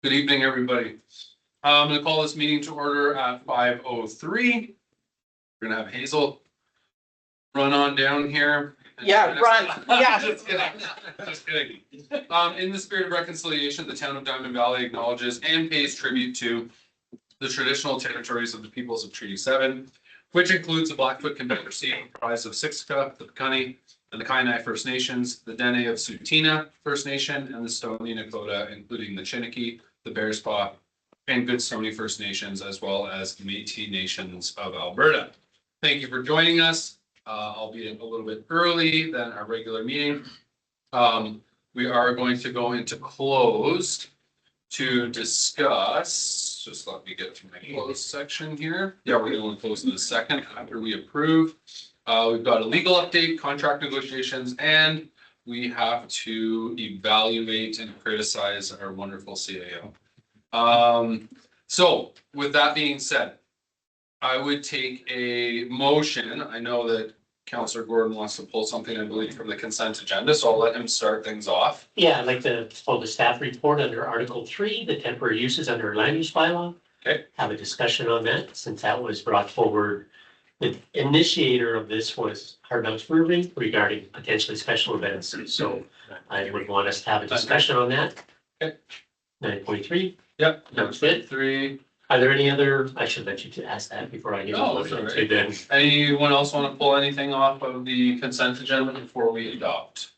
Good evening, everybody. I'm going to call this meeting to order at 5:03. We're going to have Hazel run on down here. Yeah, run. Yeah. Just kidding. Just kidding. In the spirit of reconciliation, the town of Diamond Valley acknowledges and pays tribute to the traditional territories of the peoples of Treaty 7, which includes the Blackfoot Confederacy, comprised of Siksika, the Piikani, and the Kainai First Nations, the Dene of Tsuut'ina First Nation, and the Stoney Nakoda, including the Chiniki, the Bearspaw, and Goodstoney First Nations, as well as the Métis Nations of Alberta. Thank you for joining us, albeit a little bit early than our regular meeting. We are going to go into closed to discuss, just let me get to my closed section here. Yeah, we're going to close in a second after we approve. We've got a legal update, contract negotiations, and we have to evaluate and criticize our wonderful CAO. So with that being said, I would take a motion. I know that Councillor Gordon wants to pull something, I believe, from the consent agenda, so I'll let him start things off. Yeah, I'd like to pull the staff report under Article 3, the temporary uses under land use bylaw. Okay. Have a discussion on that, since that was brought forward. The initiator of this was Hard Knocks Brewing regarding potentially special events. So I would want us to have a discussion on that. Okay. 9.3. Yep. That's good. 3. Are there any other, I should let you to ask that before I give a No, motion that's to all then. Anyone else want to pull anything off of the consent agenda before we adopt?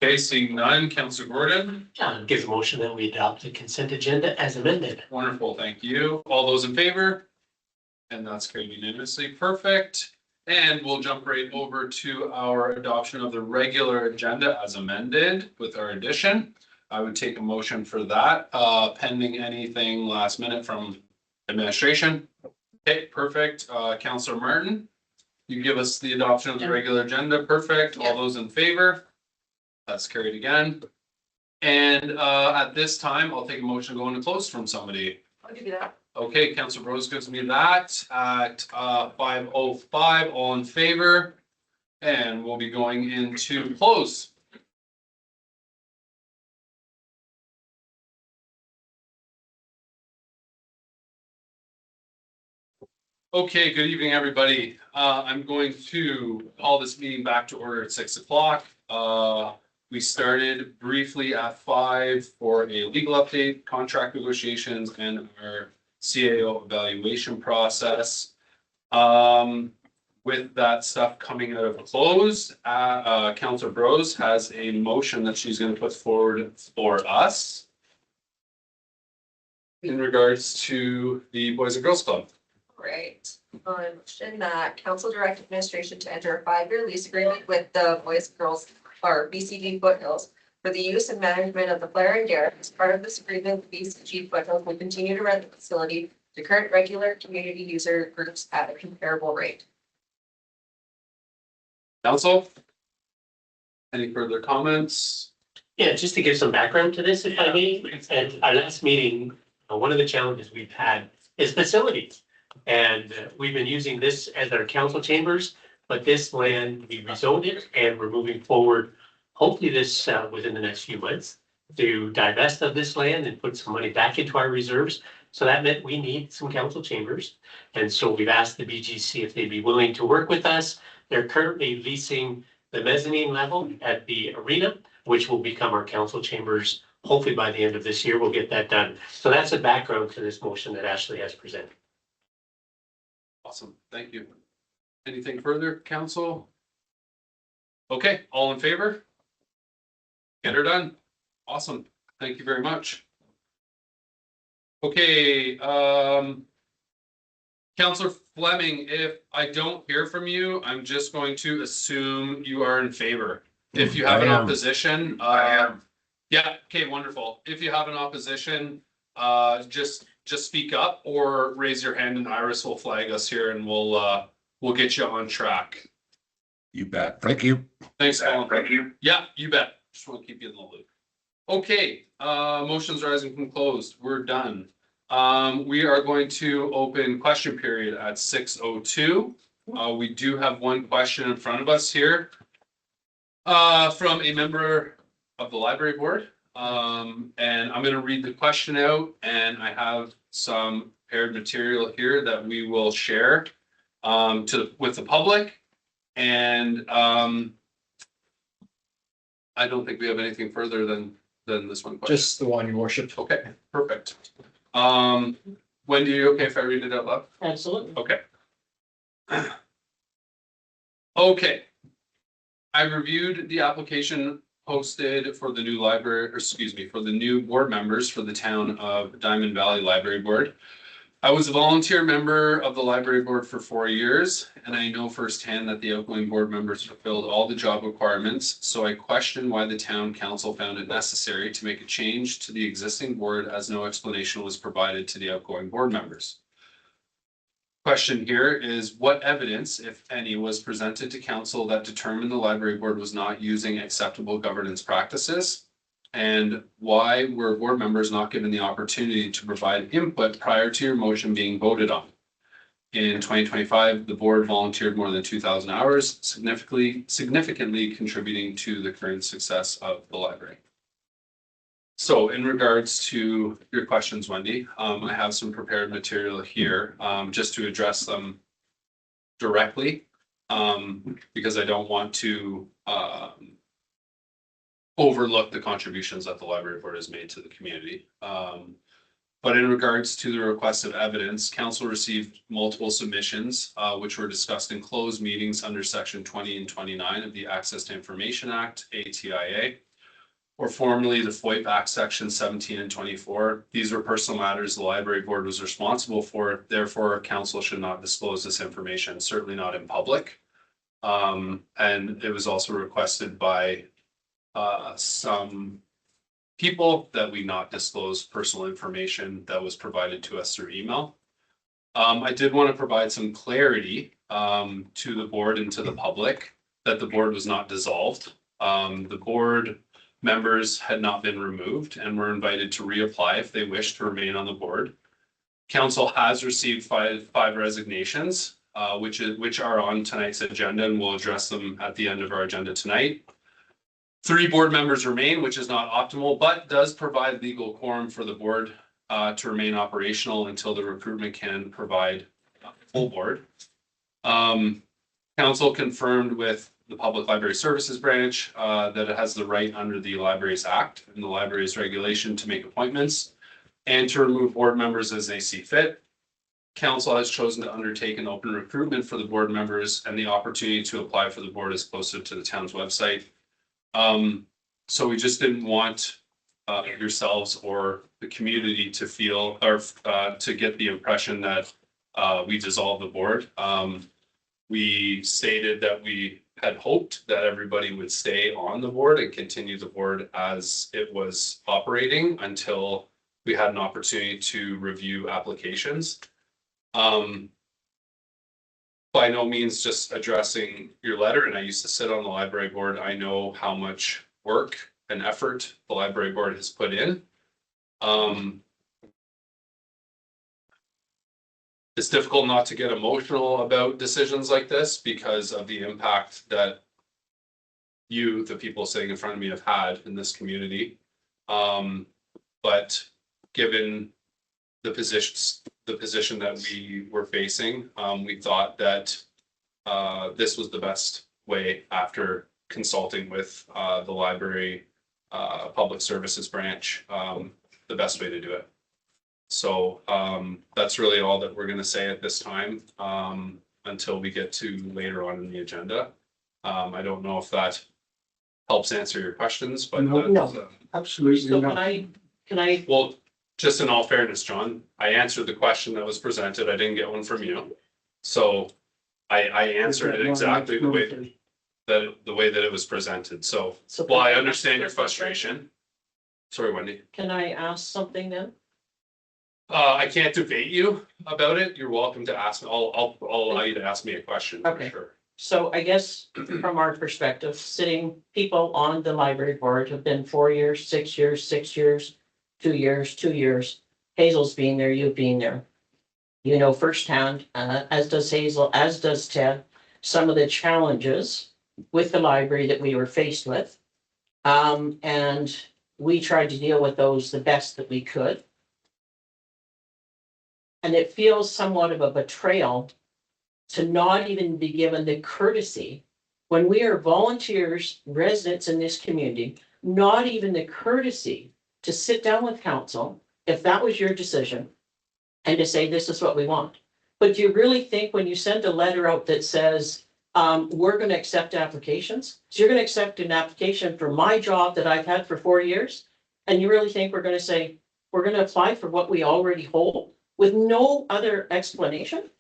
Okay, seeing none, Councillor Gordon. Give a motion that we adopt the consent agenda as amended. Wonderful, thank you. All those in favor? And that's carried unanimously. Perfect. And we'll jump right over to our adoption of the regular agenda as amended with our addition. I would take a motion for that, pending anything last minute from administration. Okay, perfect. Councillor Martin, you give us the adoption of the regular agenda. Perfect. All those in favor? That's carried again. And at this time, I'll take a motion to go into close from somebody. I'll give you that. Okay, Councillor Bros gives me that at 5:05. All in favor? And we'll be going into close. Okay, good evening, everybody. I'm going to call this meeting back to order at 6 o'clock. We started briefly at 5 for a legal update, contract negotiations, and our CAO evaluation process. With that stuff coming out of close, Councillor Bros has a motion that she's going to put forward for us in regards to the Boys and Girls Club. Right. Motion that council direct administration to enter a 5-year lease agreement with the Boys and Girls or BCG Foothills for the use and management of the Flare and Dare. As part of this agreement, the BCG Foothills will continue to rent the facility to current regular community user groups at a comparable rate. Council, any further comments? Yeah, just to give some background to this, if I may, at our last meeting, one of the challenges we've had is facilities. And we've been using this as our council chambers, but this land, we rezoned it and we're moving forward. Hopefully this within the next few months to divest of this land and put some money back into our reserves. So that meant we need some council chambers. And so we've asked the BGC if they'd be willing to work with us. They're currently leasing the mezzanine level at the arena, which will become our council chambers. Hopefully by the end of this year, we'll get that done. So that's a background to this motion that Ashley has presented. Awesome, thank you. Anything further, council? Okay, all in favor? Get her done. Awesome, thank you very much. Okay, Councillor Fleming, if I don't hear from you, I'm just going to assume you are in favor. If you have an opposition, yeah, okay, wonderful. If you have an opposition, just speak up or raise your hand and Iris will flag us here and we'll get you on track. You bet. Thank you. Thanks, Colin. Thank you. Yeah, you bet. Just want to keep you in the loop. Okay, motions rising from closed. We're done. We are going to open question period at 6:02. We do have one question in front of us here from a member of the library board. And I'm gonna read the question out, and I have some prepared material here that we will share with the public. And I don't think we have anything further than this one question. Just the one, your worship. Okay, perfect. Wendy, you okay if I read it out loud? Absolutely. Okay. Okay. I reviewed the application posted for the new library, or excuse me, for the new board members for the town of Diamond Valley Library Board. I was a volunteer member of the library board for 4 years, and I know firsthand that the outgoing board members fulfilled all the job requirements, so I question why the town council found it necessary to make a change to the existing board as no explanation was provided to the outgoing board members. Question here is, what evidence, if any, was presented to council that determined the library board was not using acceptable governance practices? And why were board members not given the opportunity to provide input prior to your motion being voted on? In 2025, the board volunteered more than 2,000 hours, significantly contributing to the current success of the library. So in regards to your questions, Wendy, I have some prepared material here, just to address them directly, because I don't want to overlook the contributions that the library board has made to the community. But in regards to the request of evidence, council received multiple submissions, which were discussed in closed meetings under section 20 and 29 of the Access to Information Act, ATIA, or formerly the FOIP Act, section 17 and 24. These were personal matters the library board was responsible for. Therefore, council should not disclose this information, certainly not in public. And it was also requested by some people that we not disclose personal information that was provided to us through email. I did want to provide some clarity to the board and to the public that the board was not dissolved. The board members had not been removed and were invited to reapply if they wish to remain on the board. Council has received five resignations, which are on tonight's agenda, and we'll address them at the end of our agenda tonight. 3 board members remain, which is not optimal, but does provide legal quorum for the board to remain operational until the recruitment can provide a full board. Council confirmed with the Public Library Services Branch that it has the right under the Libraries Act and the Libraries Regulation to make appointments and to remove board members as they see fit. Council has chosen to undertake an open recruitment for the board members, and the opportunity to apply for the board is posted to the town's website. So we just didn't want yourselves or the community to feel or to get the impression that we dissolved the board. We stated that we had hoped that everybody would stay on the board and continue the board as it was operating until we had an opportunity to review applications. By no means just addressing your letter, and I used to sit on the library board. I know how much work and effort the library board has put in. It's difficult not to get emotional about decisions like this because of the impact that you, the people sitting in front of me, have had in this community. But given the position that we were facing, we thought that this was the best way, after consulting with the library public services branch, the best way to do it. So that's really all that we're going to say at this time until we get to later on in the agenda. I don't know if that helps answer your questions, but No. Absolutely So not. can I, well, just in all fairness, John, I answered the question that was presented. I didn't get one from you. So I answered it exactly the way that it was presented. So while I understand your frustration. Sorry, Wendy. Can I ask something then? I can't debate you about it. You're welcome to ask. I'll allow you to ask me a question for Okay. sure. So I guess from our perspective, sitting people on the library board have been 4 years, 6 years, 6 years, 2 years, 2 years. Hazel's been there, you've been there. You know firsthand, as does Hazel, as does Ted, some of the challenges with the library that we were faced with. And we tried to deal with those the best that we could. And it feels somewhat of a betrayal to not even be given the courtesy when we are volunteers, residents in this community, not even the courtesy to sit down with council, if that was your decision, and to say, this is what we want. But do you really think when you send a letter out that says, we're gonna accept applications? So you're gonna accept an application for my job that I've had for 4 years? And you really think we're gonna say, we're gonna apply for what we already hold with no other explanation?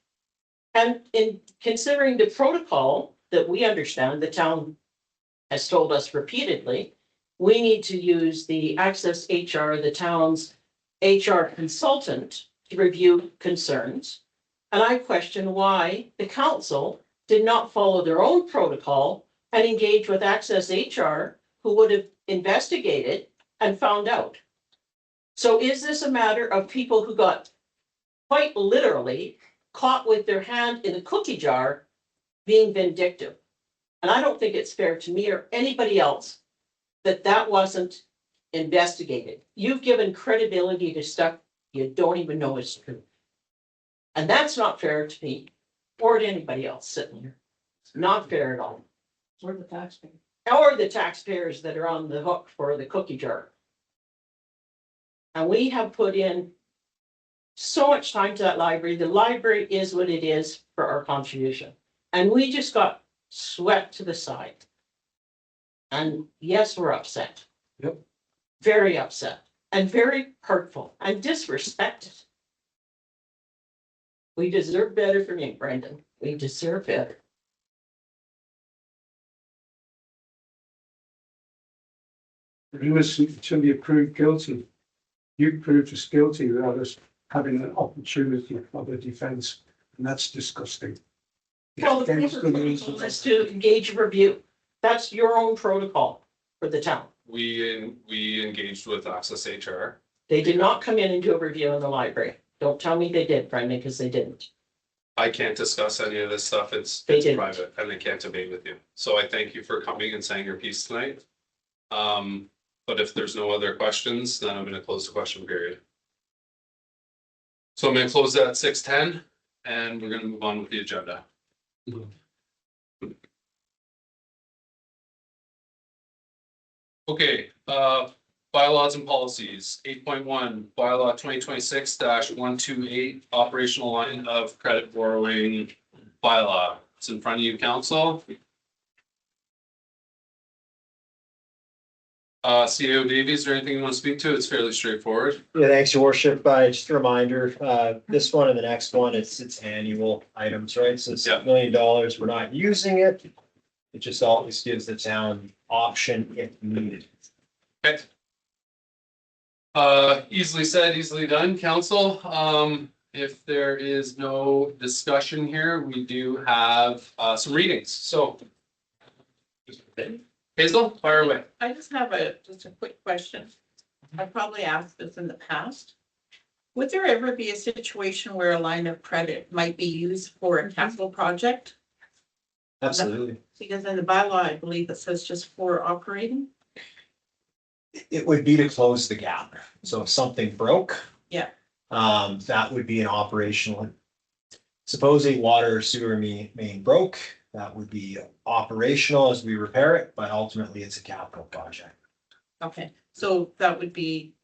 And in considering the protocol that we understand, the town has told us repeatedly, we need to use the Access HR, the town's HR consultant, to review concerns. And I question why the council did not follow their own protocol and engage with Access HR, who would have investigated and found out. So is this a matter of people who got quite literally caught with their hand in a cookie jar being vindictive? And I don't think it's fair to me or anybody else that that wasn't investigated. You've given credibility to stuff you don't even know is true. And that's not fair to me or to anybody else sitting here. It's not fair at all. Or the taxpayer. Or the taxpayers that are on the hook for the cookie jar. And we have put in so much time to that library. The library is what it is for our contribution. And we just got swept to the side. And yes, we're upset. Yep. Very upset and very hurtful and disrespected. We deserve better from you, Brendan. We deserve better. He was to be proved guilty. You proved us guilty without us having an opportunity for the defence, and that's disgusting. Well, the Against the protocol rules. is to engage a review. That's your own protocol for the town. We engaged with Access HR. They did not come in and do a review in the library. Don't tell me they did, Brendan, because they didn't. I can't discuss any of this stuff. It's They didn't. private and I can't debate with you. So I thank you for coming and saying your piece tonight. But if there's no other questions, then I'm gonna close the question period. So I'm gonna close that at 6:10 and we're gonna move on with the agenda. Okay, bylaws and policies, 8.1, bylaw 2026-128, operational line of credit borrowing bylaw. It's in front of you, council. CEO Davies, is there anything you want to speak to? It's fairly straightforward. Yeah, thanks, your worship. Just a reminder, this one and the next one, it's annual items, right? So it's Yeah. $1 million. We're not using it. It just always gives the town option if needed. Okay. Easily said, easily done, council. If there is no discussion here, we do have some readings, so. Hazel, fire away. I just have just a quick question. I probably asked this in the past. Would there ever be a situation where a line of credit might be used for a capital project? Absolutely. Because in the bylaw, I believe it says just for operating. It would be to close the gap. So if something broke. Yeah. That would be an operational. Supposing water or sewer main broke, that would be operational as we repair it, but ultimately it's a capital project. Okay, so that would be,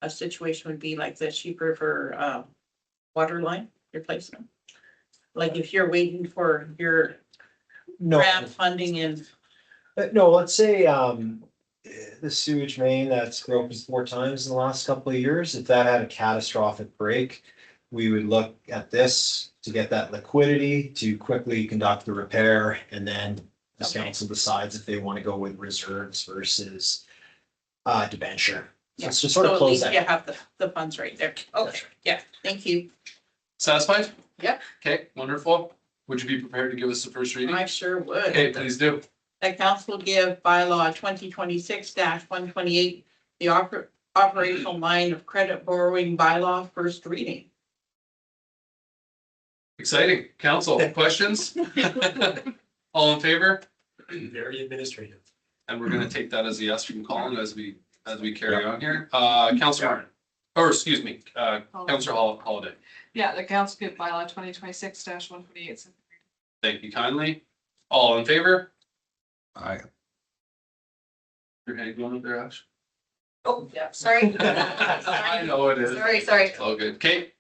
a situation would be like the Sheep River water line replacement. Like if you're waiting for your No. grant funding and, No, let's say, the sewage main that's broken 4 times in the last couple of years, if that had a catastrophic break, we would look at this to get that liquidity to quickly conduct the repair, and then the Okay. council decides if they want to go with reserves versus debenture. So yeah, it's just so sort of at close least that. you have the funds right there. Okay, yeah, thank you. Satisfied? Yep. Okay, wonderful. Would you be prepared to give us the first reading? I sure would. Okay, please do. That council give bylaw 2026-128, the operational line of credit borrowing bylaw first reading. Exciting. Council, questions? All in favor? Very administrative. And we're gonna take that as a yes from Colin as we as we carry on here. Counselor Martin, or excuse me, Counselor Holiday. Yeah, the council give bylaw 2026-128. Thank you kindly. All in favor? Aye. Your hand going up there, Ash? Oh, yeah, sorry. I know it is. Sorry. All good. Okay,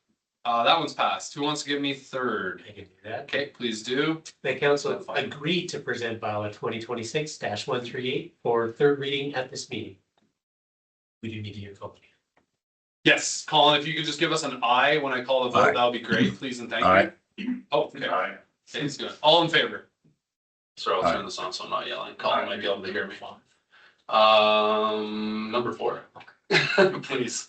that one's passed. Who wants to give me third? I can do that. Okay, please do. The council agreed to present bylaw 2026-138 for third reading at this meeting. We do need to hear from you. Yes, Colin, if you could just give us an aye when I call the vote, Aye. that would be great, please and thank Aye. you. Oh, okay. Okay, it's good. All in favor? Sorry, I'll Aye. turn this on so I'm not yelling. Colin might be able to hear me. Number 4. Please.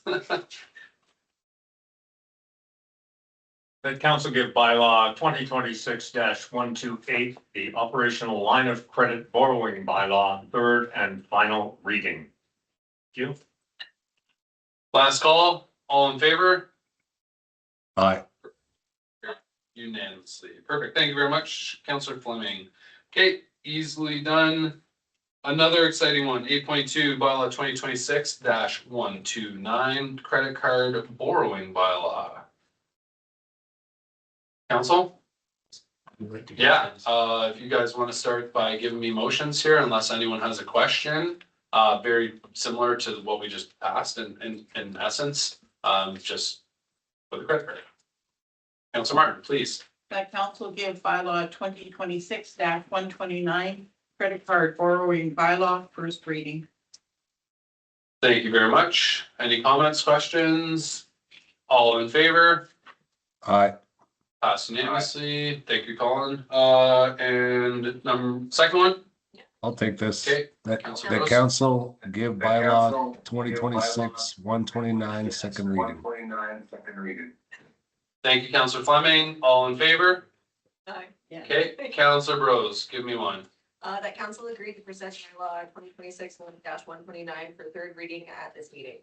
That council give bylaw 2026-128, the operational line of credit borrowing bylaw, third and final reading. Thank you. Last call, all in favor? Aye. Unanimously. Perfect. Thank you very much, Councillor Fleming. Okay, easily done. Another exciting one, 8.2 bylaw 2026-129, credit card borrowing bylaw. Council? Yeah, if you guys want to start by giving me motions here, unless anyone has a question. Very similar to what we just passed in essence, just with the credit card. Councilor Martin, please. That council give bylaw 2026-129, credit card borrowing bylaw, first reading. Thank you very much. Any comments, questions? All in favor? Aye. Pass unanimously. Thank you, Colin. And second one? I'll take this. Okay. That Councilor the Rose. council give bylaw 2026-129, second reading. Thank you, Councilor Fleming. All in favor? Aye. Okay, Councilor Bros, give me one. That council agreed to present bylaw 2026-129 for third reading at this meeting.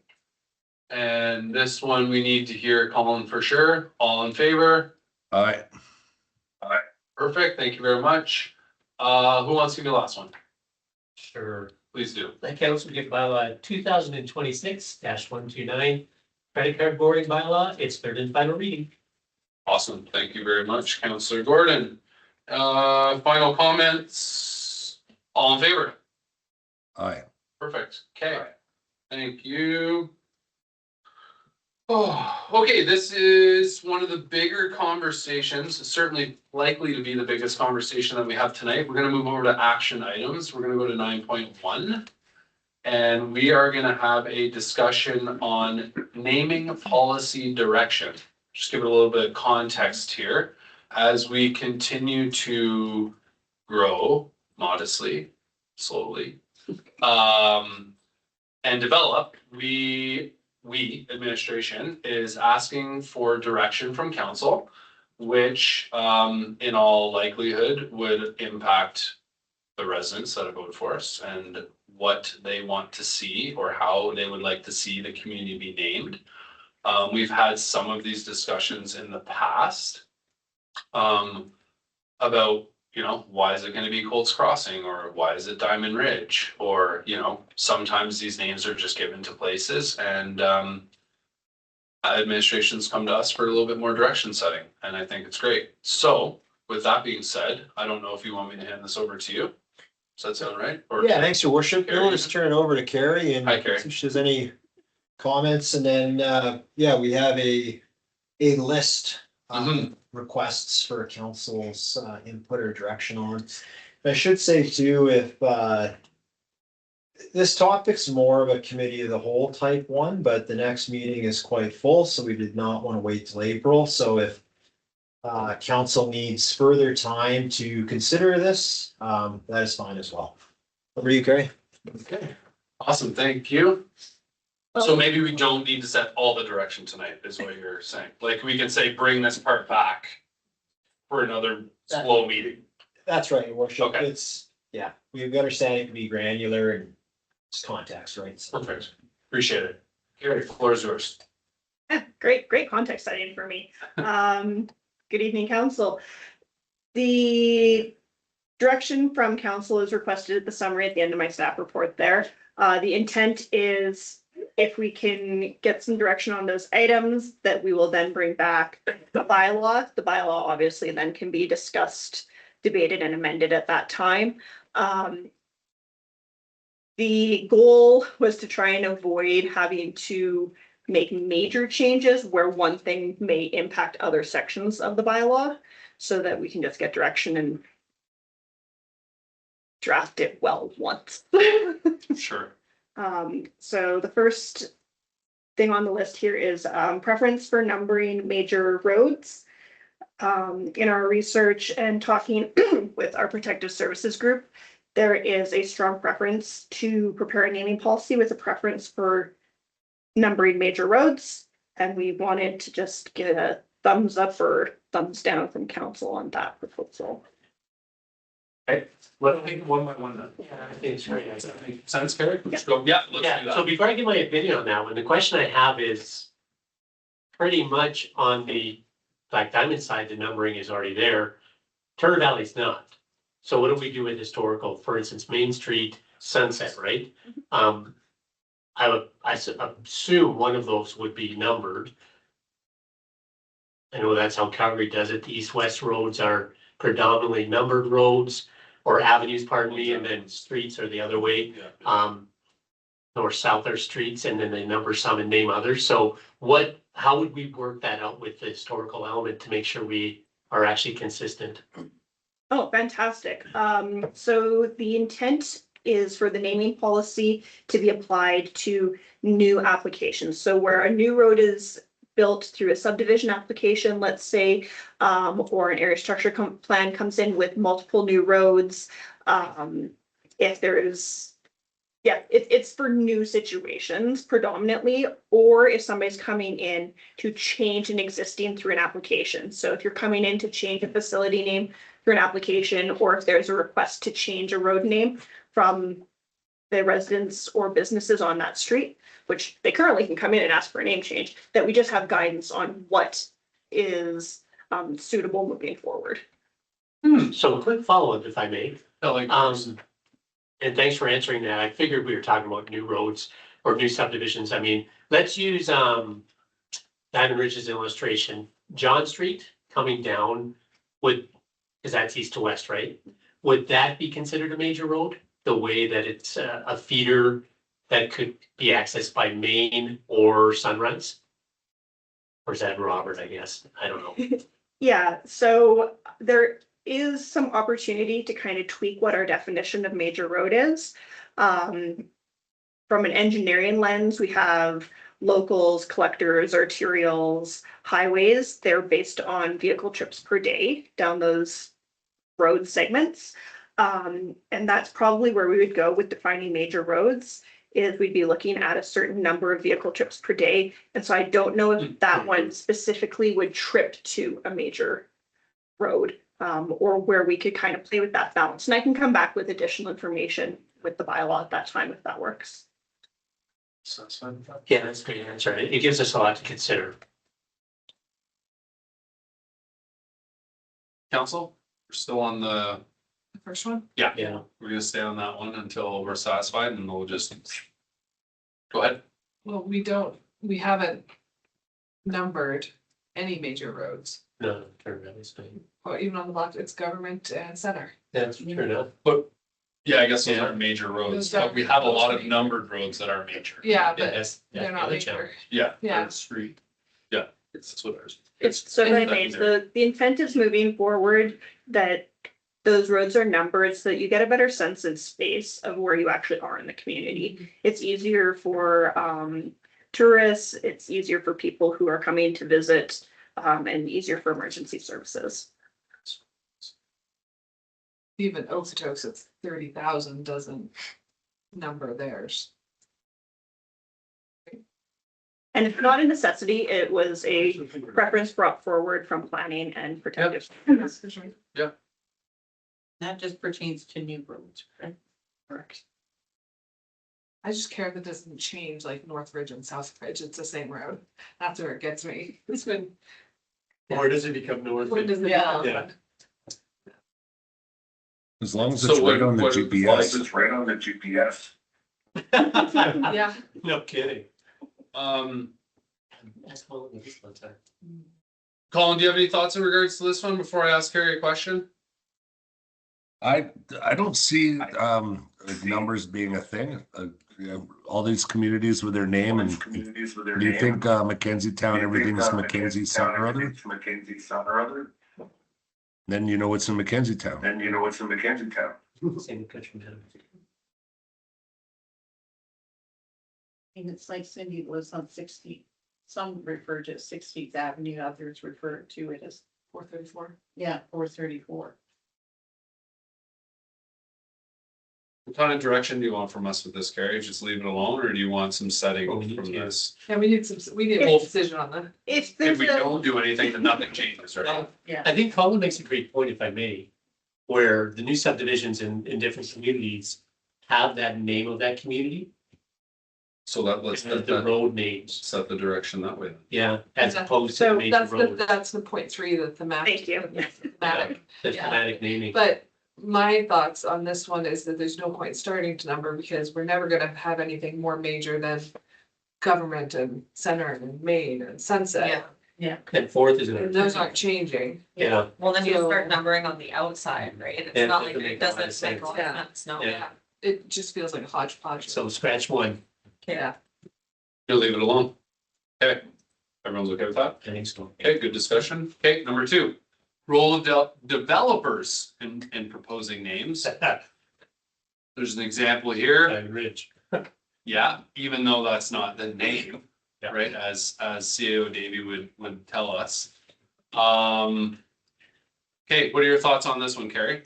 And this one, we need to hear Colin for sure. All in favor? Aye. Perfect. Thank you very much. Who wants to give me the last one? Sure. Please do. The council give bylaw 2026-129, credit card borrowing bylaw, its third and final reading. Awesome. Thank you very much, Councilor Gordon. Final comments? All in favor? Aye. Perfect. Okay. Thank you. Oh, okay. This is one of the bigger conversations, certainly likely to be the biggest conversation that we have tonight. We're going to move over to action items. We're going to go to 9.1. And we are going to have a discussion on naming policy direction. Just give it a little bit of context here. As we continue to grow modestly, slowly, and develop, we administration is asking for direction from council, which in all likelihood would impact the residents that have voted for us and what they want to see or how they would like to see the community be named. We've had some of these discussions in the past about, you know, why is it going to be Colts Crossing or why is it Diamond Ridge? Or, you know, sometimes these names are just given to places and administrations come to us for a little bit more direction setting. And I think it's great. So with that being said, I don't know if you want me to hand this over to you. Does that sound right? Or Yeah, thanks, your worship. Carrie. We'll just turn it over to Carrie and Hi, Carrie. see if she has any comments, and then, yeah, we have a list of requests for council's input or direction on. I should say too, if this topic's more of a committee of the whole type one, but the next meeting is quite full, so we did not want to wait till April. So if council needs further time to consider this, that is fine as well. Over to you, Carrie. Okay, awesome, thank you. So maybe we don't need to set all the direction tonight, is what you're saying. Like, we can say, bring this part back for another slow meeting. That's right, your worship. Okay. It's, yeah, we understand it can be granular and it's context, right? So- Perfect, appreciate it. Gary, floor is yours. Yeah, great context setting for me. Good evening, council. The direction from council is requested at the summary at the end of my staff report there. The intent is if we can get some direction on those items, that we will then bring back the bylaw. The bylaw obviously then can be discussed, debated and amended at that time. The goal was to try and avoid having to make major changes where one thing may impact other sections of the bylaw, so that we can just get direction and draft it well once. Sure. So the first thing on the list here is preference for numbering major roads. In our research and talking with our protective services group, there is a strong preference to prepare a naming policy with a preference for numbering major roads. And we wanted to just get a thumbs up or thumbs down from council on that proposal. Well, I think one by one then. yeah, I think it's great. Does that make sense, Carrie? Let's go. Yeah, let's do Yeah, so that. before I give my opinion on that one, the question I have is pretty much on the Black Diamond side, the numbering is already there. Turner Valley's not. So what do we do with historical? For instance, Main Street, Sunset, right? I assume one of those would be numbered. I know that's how Calgary does it. The east-west roads are predominantly numbered roads or avenues, pardon me, and then streets are the other way. Yeah. North-south are streets, and then they number some and name others. So how would we work that out with the historical element to make sure we are actually consistent? Oh, fantastic. So the intent is for the naming policy to be applied to new applications. So where a new road is built through a subdivision application, let's say, or an area structure plan comes in with multiple new roads. If there is, yeah, it's for new situations predominantly, or if somebody's coming in to change an existing through an application. So if you're coming in to change a facility name through an application, or if there's a request to change a road name from the residents or businesses on that street, which they currently can come in and ask for a name change, that we just have guidance on what is suitable moving forward. So a quick follow-up, if I may. Like, And thanks for answering that. I figured we were talking about new roads or new subdivisions. I mean, let's use Diamond Ridge's illustration. John Street coming down would, because that's east to west, right? Would that be considered a major road? The way that it's a feeder that could be accessed by Main or Sunrise? Or is that Robert, I guess? I don't know. Yeah, so there is some opportunity to kind of tweak what our definition of major road is. From an engineering lens, we have locals, collectors, arterials, highways. They're based on vehicle trips per day down those road segments. And that's probably where we would go with defining major roads, is we'd be looking at a certain number of vehicle trips per day. And so I don't know if that one specifically would trip to a major road, or where we could kind of play with that balance. And I can come back with additional information with the bylaw at that time if that works. Yeah, that's a great answer. It gives us a lot to consider. council, we're still on the, The first one? Yeah. we're gonna stay on that one until we're satisfied and we'll just. Go ahead. Well, we haven't numbered any major roads, No, Turner Valley's fine. or even on the block, it's government and center. That's true enough. Yeah, I guess those Yeah. aren't major roads, Those but we have a lot of numbered roads that are major. Yeah, but Yes, they're not major. Yeah. Yeah. or Street. Yeah, that's what ours. It's so that It's- the intent is moving forward that those roads are numbered so that you get a better sense of space of where you actually are in the community. It's easier for tourists, it's easier for people who are coming to visit, and easier for emergency services. Even Okotoks, it's 30,000 doesn't number theirs. And it's not a necessity, it was a preference brought forward from planning and protective. For sure. That just pertains to new roads, right? Correct. I just care if it doesn't change like North Ridge and South Ridge, it's the same road. That's where it gets me. It's been. Or does it become north? When does it Yeah. become? As long as So it's what- right on the what- GPS. It's right on the GPS. Yeah. No kidding. Ask Colin this one time. Colin, do you have any thoughts in regards to this one before I ask Carrie a question? I don't see, numbers being a thing. All these communities with their name and do you think, Mackenzie Town, everything's Mackenzie something or other? Mackenzie something or other, Then you know what's in Mackenzie Town. then you know what's in Mackenzie Town. Same country man. And it's like Cindy lives on 60, some refer to 60th Avenue, others refer to it as, 434. yeah, 434. What kind of direction do you want from us with this, Carrie? Just leave it alone, or do you want some setting Oh, we need from to. this? Yeah, we need a decision on that. If If there's we a, don't do anything, then nothing changes, right? Yeah. I think Colin makes a great point, if I may, where the new subdivisions in different communities have that name of that community, So let's and the road names, set the direction that way. yeah, as Yeah. opposed to So major roads, that's the point three, the thematic. Thank you. Thematic. the yeah. thematic naming. But my thoughts on this one is that there's no point starting to number because we're never gonna have anything more major than government and center and Main and Sunset. And fourth is. And those aren't changing. Yeah, Well, then you So- start numbering on the outside, right? Yeah, It's not like doesn't it make a lot of doesn't make a lot sense. of sense, no. Yeah. It just feels like a hodgepodge. so scratch one, Yeah. You'll leave it alone. Okay, everyone's okay with that? I think so. Okay, good discussion. Okay, number two, role of developers in proposing names. There's an example here. Rich. Yeah, even though that's not the name, Yeah. right, as CAO Davy would tell us. Okay, what are your thoughts on this one, Carrie?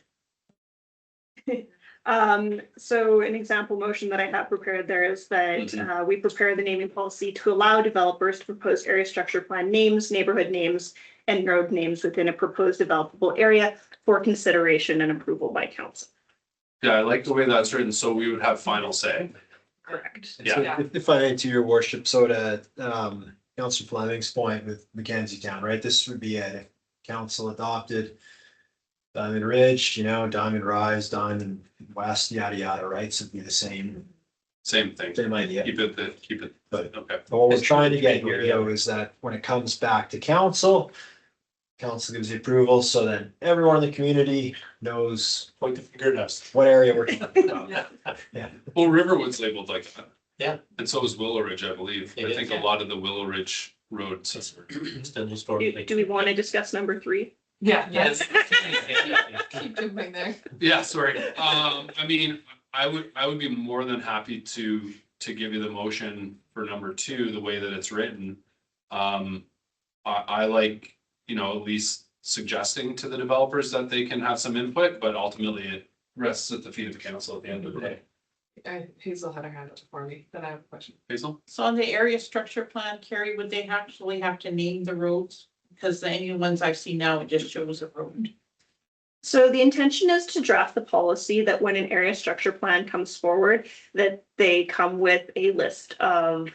So an example motion that I have prepared there is that Mhm. we prepare the naming policy to allow developers to propose area structure plan names, neighborhood names, and road names within a proposed developable area for consideration and approval by council. Yeah, I like the way that's written, so we would have final say. Correct. So Yeah. if I may, to your worship, so to, Councillor Fleming's point with Mackenzie Town, right, this would be a council adopted Diamond Ridge, Diamond Rise, Diamond West, yada, yada, right? So it'd be the same Same idea. Keep it, But okay. But what we're trying to get here though is that when it comes back to council, council gives the approval, so then everyone in the community knows Point the finger at us. what area we're talking about. Well, Riverwood's labeled like that. Yeah. And so is Willow Ridge, I believe. It I is, think a yeah. lot of the Willow Ridge roads. It's done Do historically. do we want to discuss number 3? Yeah, Yes. yes. Keep jumping there. Yeah, sorry. I mean, I would be more than happy to give you the motion for number two, the way that it's written. I like, at least suggesting to the developers that they can have some input, but ultimately it rests at the feet of the council at the end of the day. Hazel had her hand up for me, then I have a question. Hazel? So on the area structure plan, Carrie, would they actually have to name the roads? Because any ones I've seen now, it just shows a road. So the intention is to draft the policy that when an area structure plan comes forward, that they come with a list of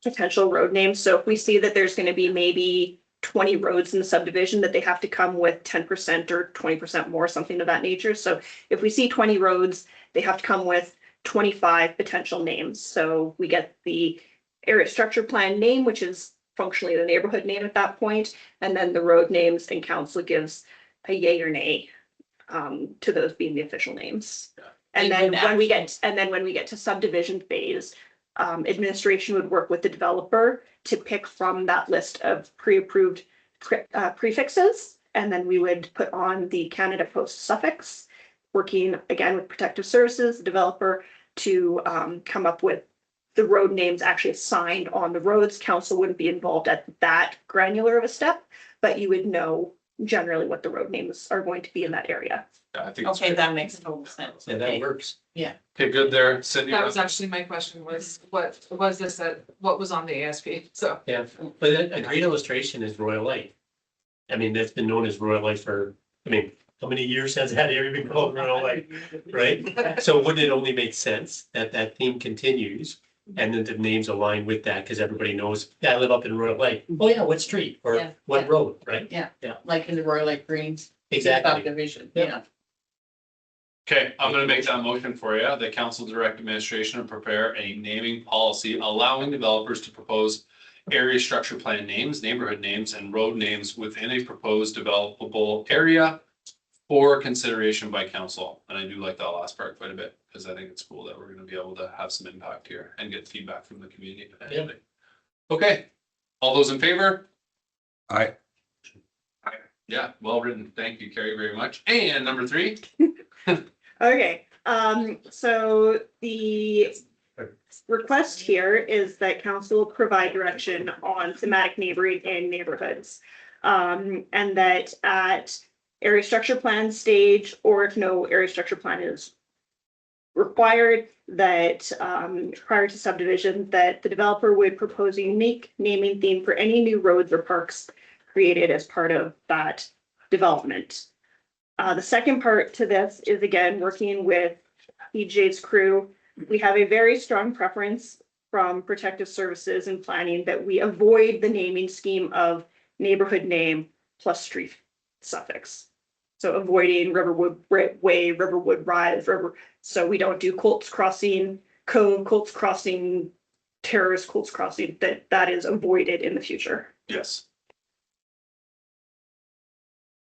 potential road names. So if we see that there's going to be maybe 20 roads in the subdivision, that they have to come with 10% or 20% more, something of that nature. So if we see 20 roads, they have to come with 25 potential names. So we get the area structure plan name, which is functionally the neighborhood name at that point, and then the road names, and council gives a yay or nay to those being the official names. And then when we get to subdivision phase, administration would work with the developer to pick from that list of pre-approved prefixes, and then we would put on the Canada Post suffix, working again with Protective Services, the developer, to come up with the road names actually assigned on the roads. Council wouldn't be involved at that granular of a step, but you would know generally what the road names are going to be in that area. Yeah, I think. it's Okay, great. that makes total sense. Yeah, that works. Okay, good there. Cindy? That was actually my question was, what was this, what was on the ASP? So, Yeah, but a great illustration is Royal Light. I mean, that's been known as Royal Light for, how many years has that area been called Royal Light, right? So wouldn't it only make sense that that theme continues and then the names align with that, because everybody knows, yeah, I live up in Royal Light. Oh yeah, what street Yeah, or what yeah. road, right? Like in the Royal Lake Greens Exactly. subdivision, Yeah. yeah. Okay, I'm gonna make that motion for you. The council direct administration to prepare a naming policy allowing developers to propose area structure plan names, neighborhood names, and road names within a proposed developable area for consideration by council. And I do like that last part quite a bit, because I think it's cool that we're gonna be able to have some impact here and get feedback from the community. Okay, all those in favor? I, Yeah, well written. Thank you, Carrie, very much. And number 3, Okay, so the request here is that council provide direction on thematic neighboring in neighborhoods. And that at area structure plan stage, or if no area structure plan is required, that prior to subdivision, that the developer would propose a unique naming theme for any new roads or parks created as part of that development. The second part to this is, again, working with PJ's crew. We have a very strong preference from protective services and planning that we avoid the naming scheme of neighborhood name plus street suffix. So avoiding Riverwood Way, Riverwood Rise, so we don't do Colts Crossing Cove, Colts Crossing Terrace, Colts Crossing, that is avoided in the future. yes.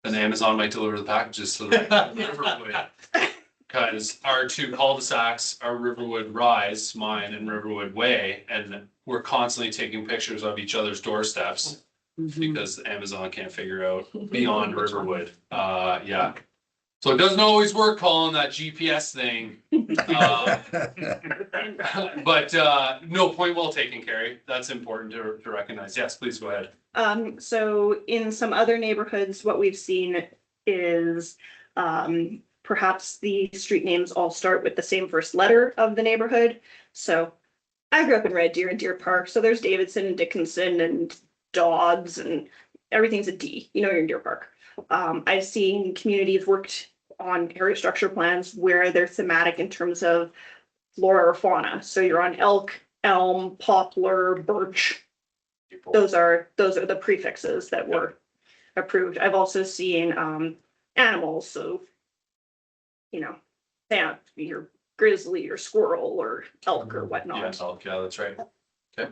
And Amazon might deliver the packages to the Riverwood. Because our 2 cul-de-sacs are Riverwood Rise, mine, and Riverwood Way, and we're constantly taking pictures of each other's doorsteps because Amazon can't figure out beyond Riverwood. Yeah. So it doesn't always work calling that GPS thing. But no, point well taken, Carrie. That's important to recognize. Yes, please go ahead. So in some other neighborhoods, what we've seen is perhaps the street names all start with the same first letter of the neighborhood. So I grew up in Red Deer and Deer Park, so there's Davidson and Dickinson and Dodds and everything's a D, you know, you're in Deer Park. I've seen communities worked on area structure plans where they're thematic in terms of flora or fauna. So you're on elk, elm, poplar, birch. Those are the prefixes that were approved. I've also seen animals, so you know, your grizzly or squirrel or elk or whatnot. Yeah, elk, yeah, that's right. Okay.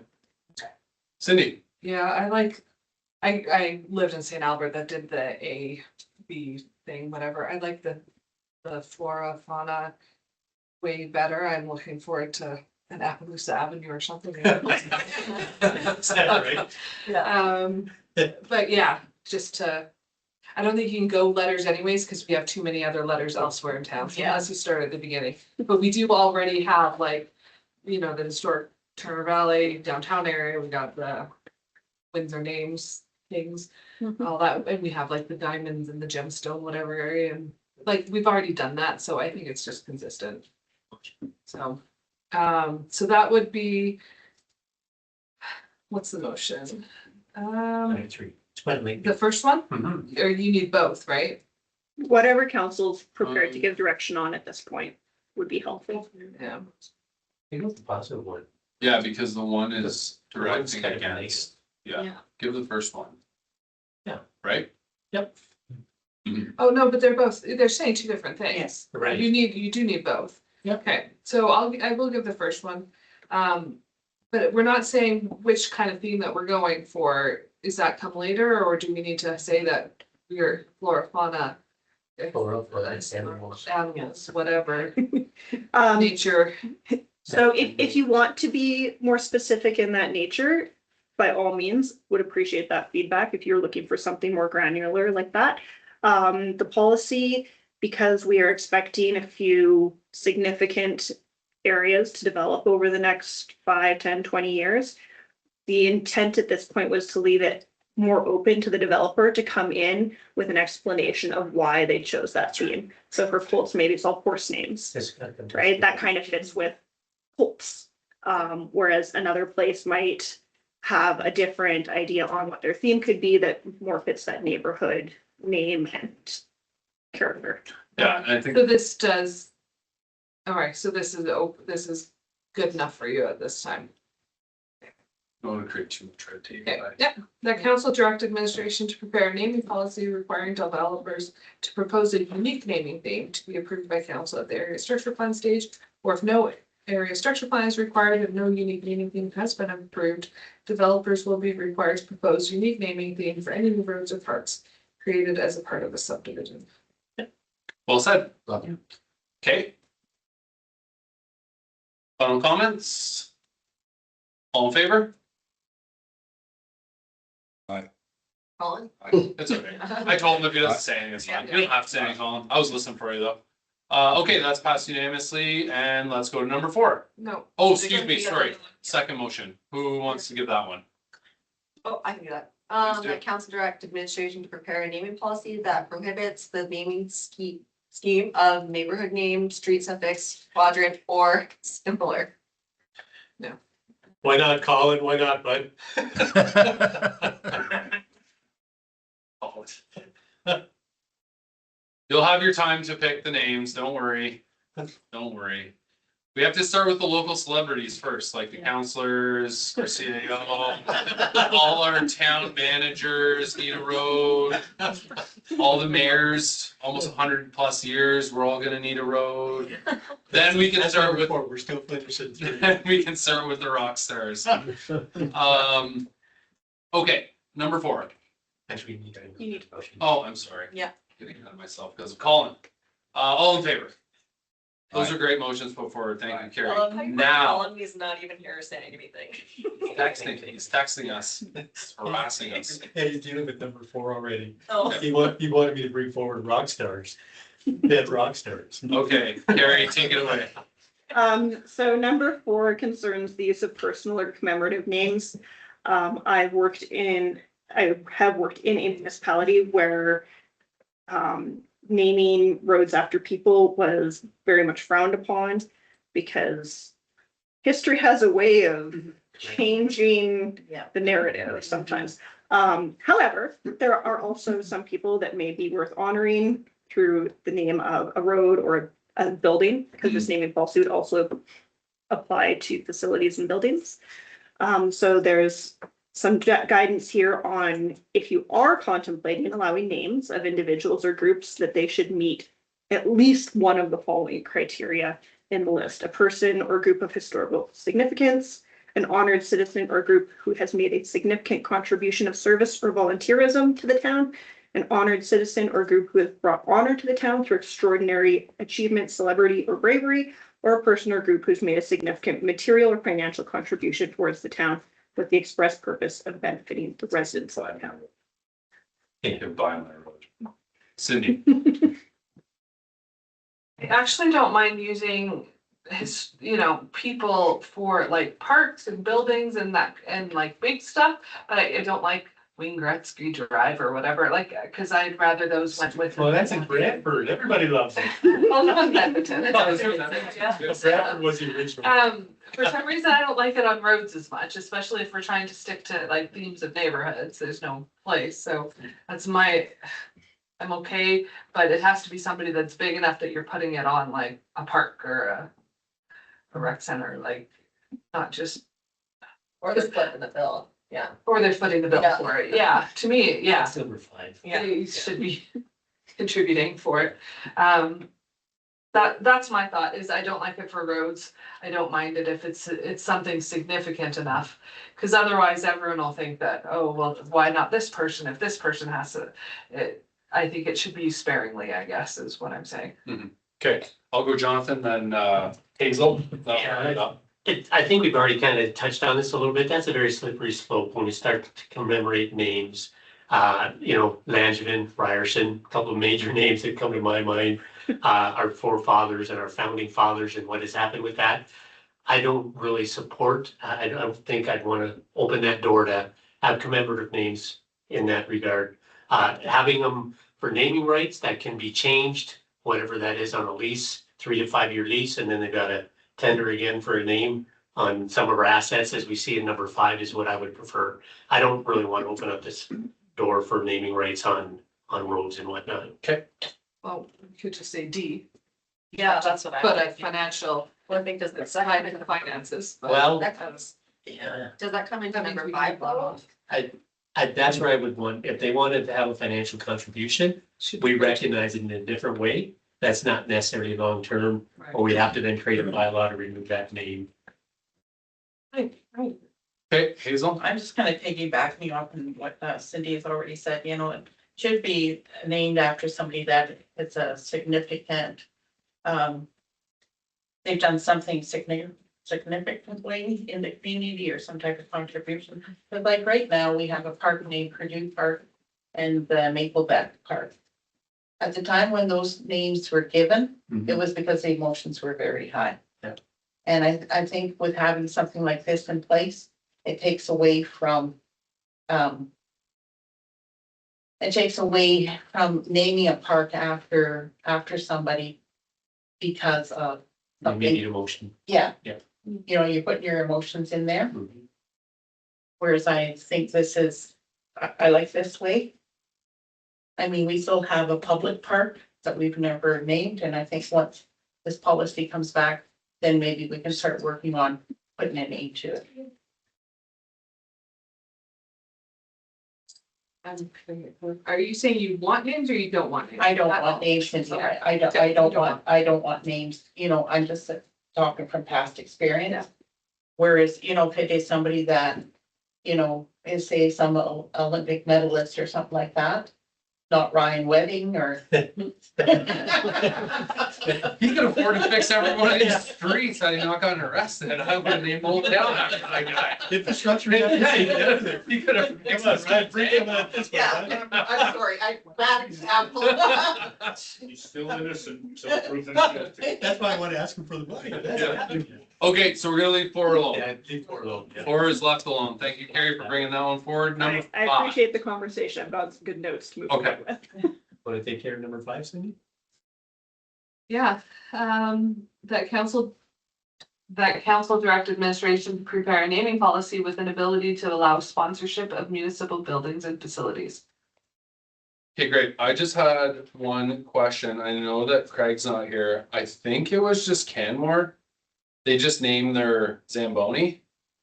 Cindy? Yeah, I lived in St. Albert that did the A, B thing, whatever. I like the flora, fauna way better. I'm looking forward to an Appaloosa Avenue or something. Right? But yeah, just to, I don't think you can go letters anyways, because we have too many other letters elsewhere in town, so unless you start at the beginning. But we do already have like, you know, the historic Turner Valley downtown area, we got the Windsor names, things, all that, and we have like the diamonds and the gemstone, whatever area, and like, we've already done that, so I think it's just consistent. So, so that would be, what's the motion? 93. It's quite late. The first one, or you need both, right? Whatever council's prepared to give direction on at this point would be helpful. Yeah. Think of the positive one. Yeah, because the one is The one's directing kind of against, yeah, Yeah. give the first one. Yeah. Right? Yep. Oh, no, but they're saying 2 different things. Yes. Right. You do need both. Yep. Okay, so I will give the first one. But we're not saying which kind of theme that we're going for. Is that come later, or do we need to say that we're flora, fauna? Animals, whatever, nature. So if you want to be more specific in that nature, by all means, would appreciate that feedback if you're looking for something more granular like that. The policy, because we are expecting a few significant areas to develop over the next 5, 10, 20 years. The intent at this point was to leave it more open to the developer to come in with an explanation of why they chose that theme. So for Colts, maybe it's all horse names, right? That kind of fits with Colts. Whereas another place might have a different idea on what their theme could be that more fits that neighborhood name and character. Yeah, I think, So this does, all right, so this is good enough for you at this time. don't want to create too much red tape. Okay, but- yeah, that council direct administration to prepare a naming policy requiring developers to propose a unique naming theme to be approved by council at the area structure plan stage, or if no area structure plan is required and no unique naming theme has been approved, developers will be required to propose unique naming theme for any new roads or parks created as a part of the subdivision. Well said. Okay. Final comments? All in favor? Colin? It's okay. I told him if he doesn't say anything, it's fine. You don't have to say anything, Colin. I was listening for you though. Okay, that's passed unanimously, and let's go to number 4. No. Oh, excuse me, sorry. Second motion. Who wants to give that one? Oh, I can do that. Please do. That council direct administration to prepare a naming policy that prohibits the naming scheme of neighborhood name, street suffix, quadrant, or similar. Why not Colin? Why not Bud? You'll have your time to pick the names, don't worry. Don't worry. We have to start with the local celebrities first, like the counselors, Garcia, all our town managers need a road. All the mayors, almost 100+ years, we're all gonna need a road. Then we can start with, We're still finishing through. we can start with the rock stars. Okay, number 4. Actually, we need a You need motion. Oh, I'm sorry. Yeah. Getting ahead of myself because of Colin. All in favor? Those are great motions put forward. Thank you, Carrie. Now, Colin is not even here saying anything. he's texting us, he's harassing us. Hey, he's dealing with number 4 already. Oh. He wanted me to bring forward rock stars. Dead rock stars. Okay, Carrie, take it away. So number 4 concerns the use of personal or commemorative names. I have worked in a municipality where naming roads after people was very much frowned upon because history has a way of changing Yeah. the narrative sometimes. However, there are also some people that may be worth honoring through the name of a road or a building, because this naming policy would also apply to facilities and buildings. So there's some guidance here on if you are contemplating allowing names of individuals or groups, that they should meet at least one of the following criteria in the list: a person or group of historical significance, an honored citizen or group who has made a significant contribution of service or volunteerism to the town, an honored citizen or group who has brought honor to the town through extraordinary achievement, celebrity, or bravery, or a person or group who's made a significant material or financial contribution towards the town with the express purpose of benefiting the residents of the town. Goodbye on that road. Cindy, I actually don't mind using his, people for like parks and buildings and that, and like big stuff, but I don't like Wayne Gretzky Drive or whatever, like, cause I'd rather those went with. Well, that's in Brantford. Everybody loves it. Well, no, in Edmonton. Yeah, Brantford was the original. For some reason, I don't like it on roads as much, especially if we're trying to stick to like themes of neighborhoods, there's no place, so that's I'm okay, but it has to be somebody that's big enough that you're putting it on like a park or a rec center, like, not just, Or the split in the bill, yeah. or they're footing the bill Yeah. for it, yeah, to me, yeah. That's number 5. They should be contributing for it. That's my thought, is I don't like it for roads. I don't mind it if it's something significant enough. Cause otherwise everyone will think that, oh, well, why not this person if this person has to? I think it should be used sparingly, I guess, is what I'm saying. okay, I'll go Jonathan, then Hazel. Yeah, I think we've already kind of touched on this a little bit. That's a very slippery slope when we start to commemorate names. Langevin, Ryerson, a couple of major names that come to my mind, our forefathers and our founding fathers and what has happened with that. I don't really support, I don't think I'd want to open that door to have commemorative names in that regard. Having them for naming rights that can be changed, whatever that is on a lease, 3 to 5 year lease, and then they've got to tender again for a name on some of our assets, as we see in number 5, is what I would prefer. I don't really want to open up this door for naming rights on roads and whatnot. Well, you could just say D, Yeah, that's what I. but a like. financial, Well, I think does the side second. in the finances. but Well, That comes. Yeah, Does that come into That means number we five can though? that's where I would want, if they wanted to have a financial contribution, we recognize it in a different way. That's not necessarily long-term, or we have to then create a bylaw to remove that name. Right. Okay, Hazel? I'm just kind of piggybacking off on what Cindy has already said, you know, it should be named after somebody that it's a significant, they've done something significantly in the community or some type of contribution. But like right now, we have a park named Purdue Park and the Maple Beck Park. At the time when those names were given, it was because the emotions were very high. Yeah. And I think with having something like this in place, it takes away from, naming a park after somebody because of Immediate something, emotion. yeah. Yeah. You know, you're putting your emotions in there, Mhm. whereas I think this is, I like this way. I mean, we still have a public park that we've never named, and I think once this policy comes back, then maybe we can start working on putting a name to it. Are you saying you want names or you don't want names? I don't want names, Cindy. I don't want names, you know, I'm just talking from past experience. Whereas, you know, if it is somebody that, you know, is say some Olympic medalist or something like that, not Ryan Wedding or. He could afford to fix every one of these streets had he not gotten arrested. I would have named the whole town after that guy. Infrastructure. He could have fixed this. Yeah, I'm sorry, bad example. He's still innocent, so proven guilty. That's why I want to ask him for the money. Okay, so we're gonna leave 4 alone. Yeah, leave 4 alone. Yeah. 4 is left alone. Thank you, Carrie, for bringing that one forward. Number I 5. appreciate the conversation. I've got some good notes to move Okay. forward with. Want to take care of number 5, Cindy? Yeah, that council direct administration to prepare a naming policy with an ability to allow sponsorship of municipal buildings and facilities. Okay, great. I just had one question. I know that Craig's not here. I think it was just Canmore. They just named their Zamboni.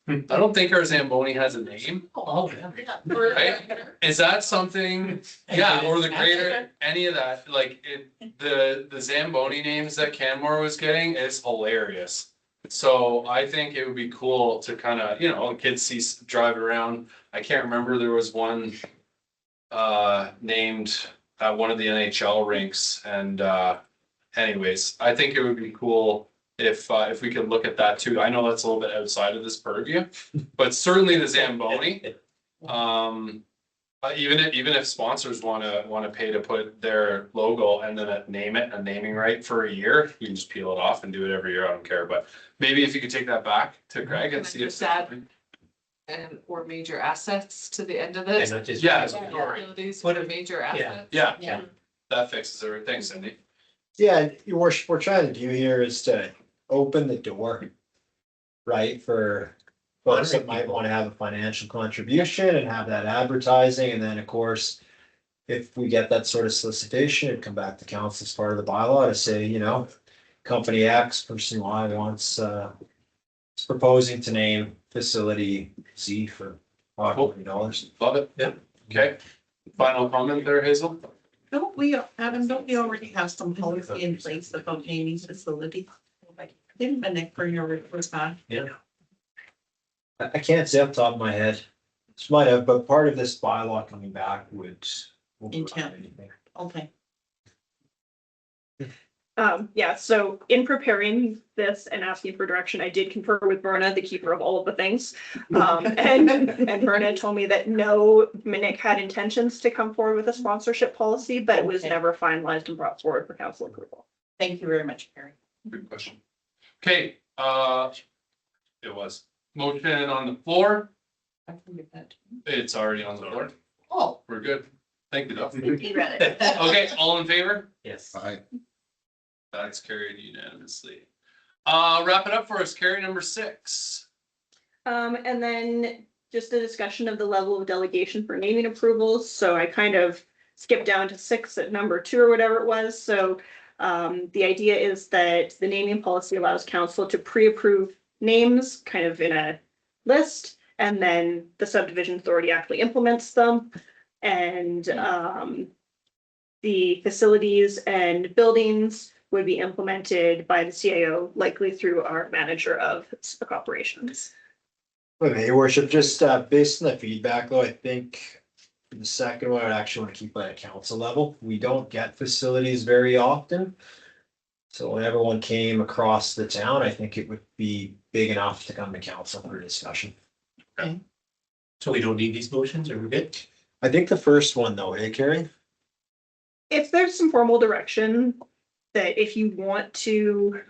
I don't think our Zamboni has a name. Oh, yeah. Right? Is that something? Yeah, or the greater, any of that, like the Zamboni names that Canmore was getting is hilarious. So I think it would be cool to kind of, you know, kids see drive around. I can't remember, there was one named at one of the NHL rinks, and anyways, I think it would be cool if we could look at that too. I know that's a little bit outside of this purview, but certainly the Zamboni. Even if sponsors wanna pay to put their logo and then name it a naming right for a year, you can just peel it off and do it every year. I don't care, but maybe if you could take that back to Greg and see if. Just add and or major assets to the end of And this. not just. Yeah. Facilities What for if- major assets. Yeah, Yeah. that fixes everything, Cindy. Yeah, what we're trying to do here is to open the door, right, for folks that might want to have a financial contribution and have that advertising, and then, of course, if we get that sort of solicitation, it'd come back to council as part of the bylaw to say, you know, company X, person Y wants, is proposing to name facility Z for $500. Love it. Yeah. Okay. Final comment there, Hazel? Don't we already have some policy in place about naming facility? Didn't Nick bring your report back? Yeah. I can't say off the top of my head. This might have, but part of this bylaw coming back would. Intent. Okay. Yeah, so in preparing this and asking for direction, I did confer with Verna, the keeper of all of the things. And Verna told me that no, Minnick had intentions to come forward with a sponsorship policy, but it was Okay. never finalized and brought forward for council approval. Thank you very much, Carrie. Good question. Okay, it was motion on the floor. I forget that. It's already on the floor. Oh. We're good. Thank you, though. He read it. Okay, all in favor? Yes. That's carried unanimously. Wrap it up for us, Carrie, number 6. And then just a discussion of the level of delegation for naming approvals. So I kind of skipped down to 6 at number 2 or whatever it was. So the idea is that the naming policy allows council to pre-approve names kind of in a list. And then the subdivision authority actually implements them. And the facilities and buildings would be implemented by the CAO, likely through our manager of civic operations. Okay, your worship, just based on the feedback though, I think the second one, I'd actually want to keep it at council level. We don't get facilities very often. So when everyone came across the town, I think it would be big enough to come to council for discussion. So we don't need these motions, are we good? I think the first one though, Carrie? If there's some formal direction that if you want to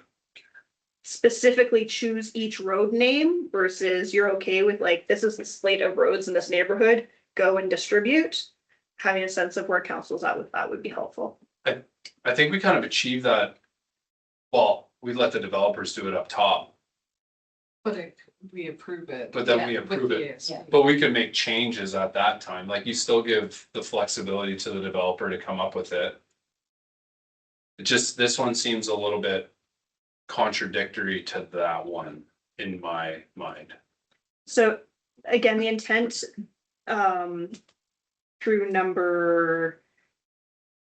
specifically choose each road name versus you're okay with like, this is the slate of roads in this neighborhood, go and distribute, having a sense of where council's at with that would be helpful. I think we kind of achieved that. Well, we let the developers do it up top, But we approve it. but then we Yeah, approve with it. the- yeah. But we could make changes at that time, like you still give the flexibility to the developer to come up with it. It just, this one seems a little bit contradictory to that one in my mind. So again, the intent through number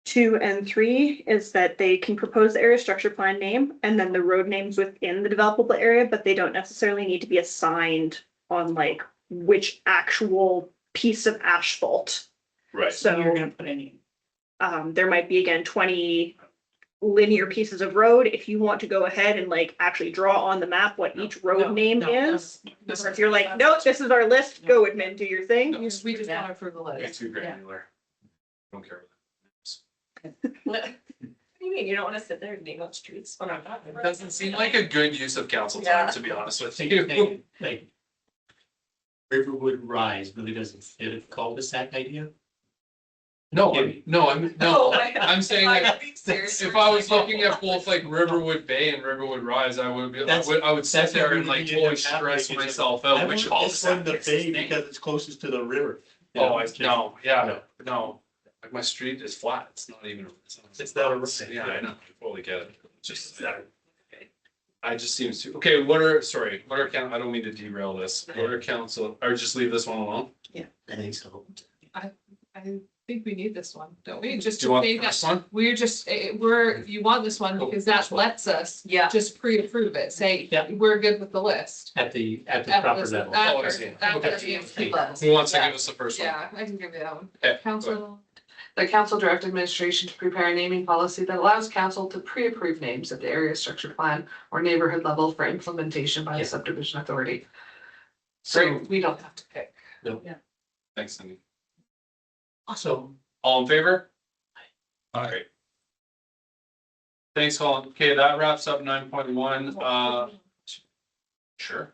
2 and 3 is that they can propose the area structure plan name and then the road names within the developable area, but they don't necessarily need to be assigned on like which actual piece of asphalt. Right. So you're So gonna put any. there might be again 20 linear pieces of road. If you want to go ahead and like actually draw on the map what each road name is. Or if you're like, no, this is our list, go admin, do your thing. We just want to approve the It's list. too granular. Don't care. What do you mean? You don't want to sit there and name out streets? It doesn't seem like a good use of council Yeah. time, to be honest with Think- you. think, like Riverwood Rise really doesn't fit a cul-de-sac idea. No, Oh, I'm saying like, if I was looking at both like Riverwood Bay and Riverwood Rise, I would That's- I would sit that's there what and like we totally did have, stress like, it's myself I out, which would all this one the bay because it's closest to the river. You Oh, know, I, it's just- no, yeah, no. no, like my street is flat, it's not even. It's not a road. Yeah, I know, I totally get it, It's just. I just seems to, okay, what are, I don't mean to derail this, what are council, or just leave this one alone? I think so. I think we need this one, don't we? Just Do you to want make this that, one? we're just, you want this one because that lets us Yeah. just pre-approve it, say, Yeah. we're good with the list. At the At proper this- level. Oh, I see. After Okay. the EMP level. Who wants to Yeah. give us the first one? Yeah, I can give you that one. Okay, go ahead. Council, the council direct administration to prepare a naming policy that allows council to pre-approve names at the area structure plan or neighborhood level for implementation by the Yeah. subdivision authority. So we don't have to pick. Thanks, Cindy. Also, All in favor? Aye. Great. Thanks, Colin. Okay, that wraps up 9.1, sure.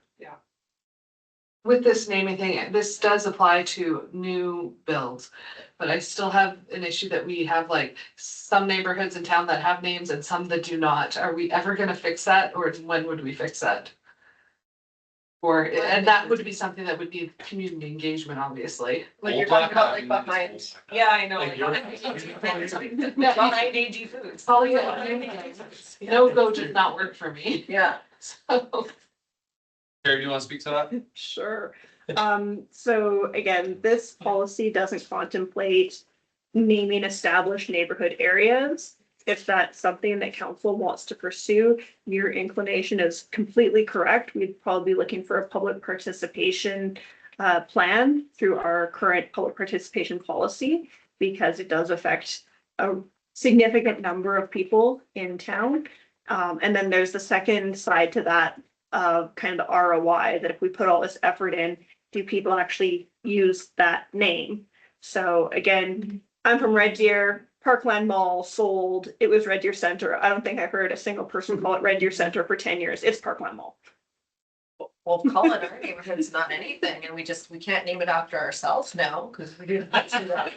With this naming thing, this does apply to new builds, but I still have an issue that we have like some neighborhoods in town that have names and some that do not. Are we ever gonna fix that, or when would we fix that? Or, and that would be something that would need community engagement, obviously. Like you're Old talking about like Black behind, Mountain. yeah, I know. Like like, you're- behind AG Foods. Oh, yeah. No go does not work for me, Yeah. so. Carrie, do you want to speak to that? Sure. So again, this policy doesn't contemplate naming established neighborhood areas. If that's something that council wants to pursue, your inclination is completely correct. We'd probably be looking for a public participation plan through our current public participation policy because it does affect a significant number of people in town. And then there's the second side to that of kind of the ROI, that if we put all this effort in, do people actually use that name? So again, I'm from Red Deer, Parkland Mall sold, it was Red Deer Center. I don't think I heard a single person call it Red Deer Center for 10 years. It's Parkland Mall. Well, calling our neighborhood's not anything, and we can't name it after ourselves now, because we do not do that.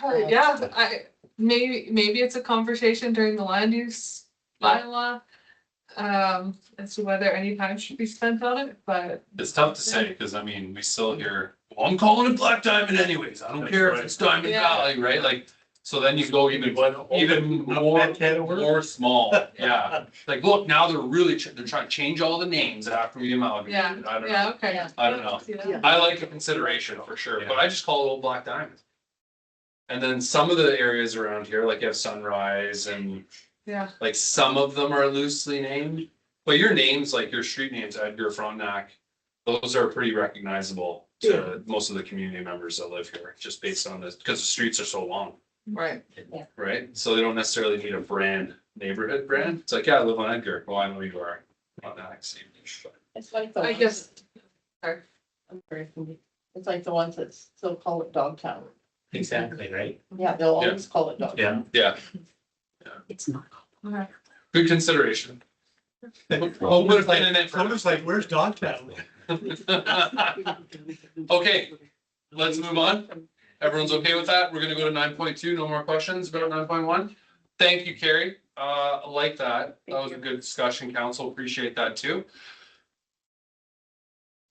Yeah, maybe it's a conversation during the land use bylaw. As to whether any time should be spent on it, but It's tough to say, because I mean, we still hear, well, I'm calling it Black Diamond anyways, I don't care if it's Diamond Yeah. Valley, right? Like, So then you go even more small, yeah. Like, look, now they're really, they're trying to change all the names after we amalgamated. I don't know. Okay. I don't know. Yeah. I like the consideration for sure, but I just call it Old Black Diamond. And then some of the areas around here, like you have Sunrise and Yeah. like some of them are loosely named. But your names, like your street names, Edgar, Frontenac, those are pretty recognizable to most of the community members that live here, just based on this, because the streets are so long, Right. right? So they don't necessarily need a brand, neighborhood brand. It's like, yeah, I live on Edgar. Well, I know you are Frontenac, same dish. It's like the. I guess, I'm sorry, it's like the ones that still call it Dogtown. Exactly, right? Yeah, they'll Yeah. always call it Dogtown. Yeah. Yeah, It's not. okay. good consideration. We'll put a pin in it for now. like, where's Dogtown? Okay, let's move on. Everyone's okay with that? We're gonna go to 9.2. No more questions about 9.1. Thank you, Carrie. I like that. That was a good discussion, council. Appreciate that too.